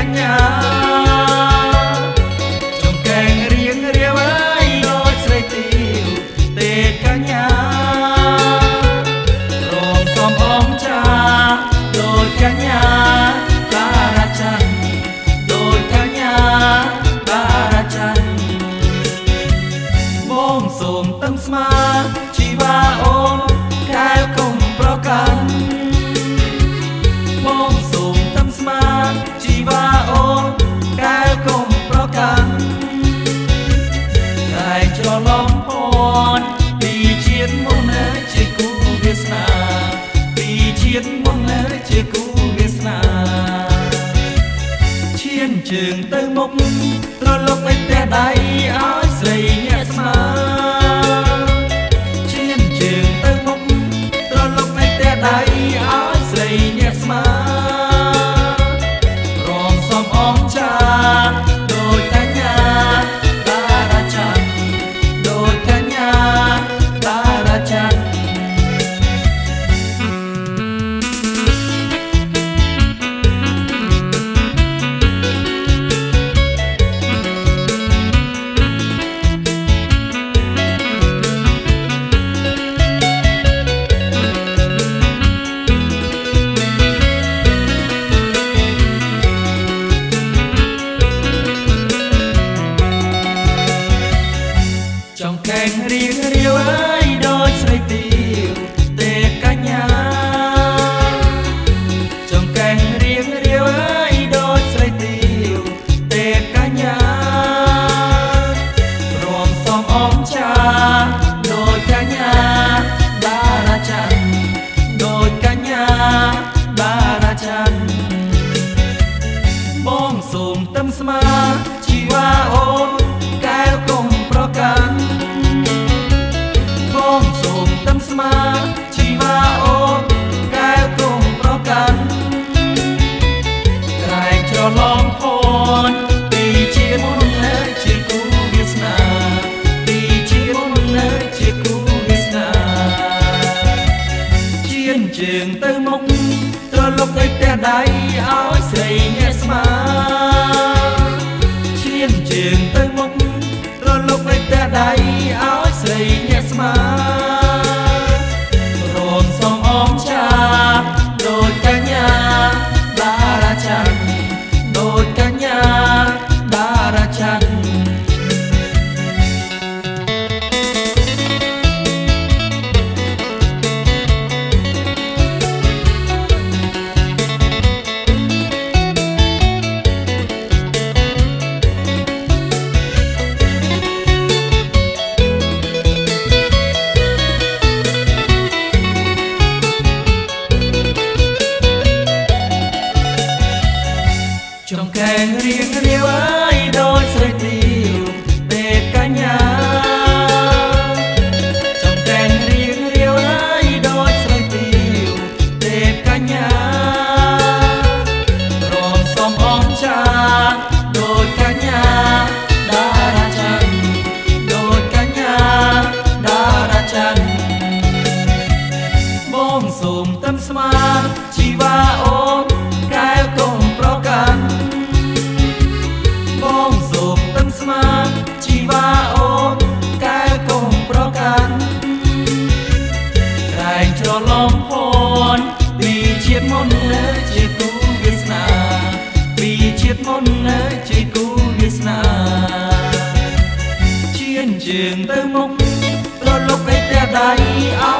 ញ្ញាចង្កេងរៀងរាវអើយដូចស្រីទាវទេកញ្ញារំសំអងចាដូចកញ្ញាតារាច័ន្ទដូចកញ្ញាតារាច័ន្ទបងសូមតឹងស្មាជីវ៉ាអូនកែវកុំប្រកាន់បងសូមតឹងស្មាជីវ៉ាអូនកែវកុំប្រកាន់តែច្រឡំពន់ពីជាតិមុនជាគូវាសនាពីជាតិមុនជាគូវាសនាឈានជើងទៅមុខត្រឡប់ទៅផ្ទះដៃឲ្យស្រីអ្នកស្មាឈានជើងទៅមុខត្រឡប់ទៅផ្ទះដៃឲ្យស្រីអ្នកស្មារំសំអងចាដូចកញ្ញាតារាច័ន្ទដូចកញ្ញាតារាច័ន្ទចង្កេងរៀងរាវអើយដូចស្រីទាវទេកញ្ញាចង្កេងរៀងរាវអើយដូចស្រីទាវទេកញ្ញារំសំអងចាដូចកញ្ញាតារាច័ន្ទដូចកញ្ញាតារាច័ន្ទបងសូមតឹមស្មាជីវ៉ាអូនកែវកុំប្រកាន់បងសូមតឹមស្មាជីវ៉ាអូនកែវកុំប្រកាន់ក្រែងច្រឡំផនពីជាតិមុនជាគូវាសនាពីជាតិមុនជាគូវាសនាឈានជើងទៅមុខត្រឡប់ទៅផ្ទះដៃឲ្យស្រីអ្នកស្មាឈានជើងទៅមុខត្រឡប់ទៅផ្ទះដៃឲ្យស្រីអ្នកស្មារំសំអងចាដូចកញ្ញាតារាច័ន្ទដូចកញ្ញាតារាច័ន្ទចង្កេងរៀងរាវអើយដូចស្រីទាវទេកញ្ញាចង្កេងរៀងរាវអើយដូចស្រីទាវទេកញ្ញារំសំអងចាដូចកញ្ញាតារាច័ន្ទដូចកញ្ញាតារាច័ន្ទបងសូមតឹមស្មាជីវ៉ាអូនកែវកុំប្រកាន់បងសូមតឹមស្មាជីវ៉ាអូនកែវកុំប្រកាន់ក្រែងច្រឡំផនពីជាតិមុនជាគូវាសនាពីជាតិមុនជាគូវាសនាឈានជើងទៅមុខត្រឡប់ទៅផ្ទះដៃឲ្យ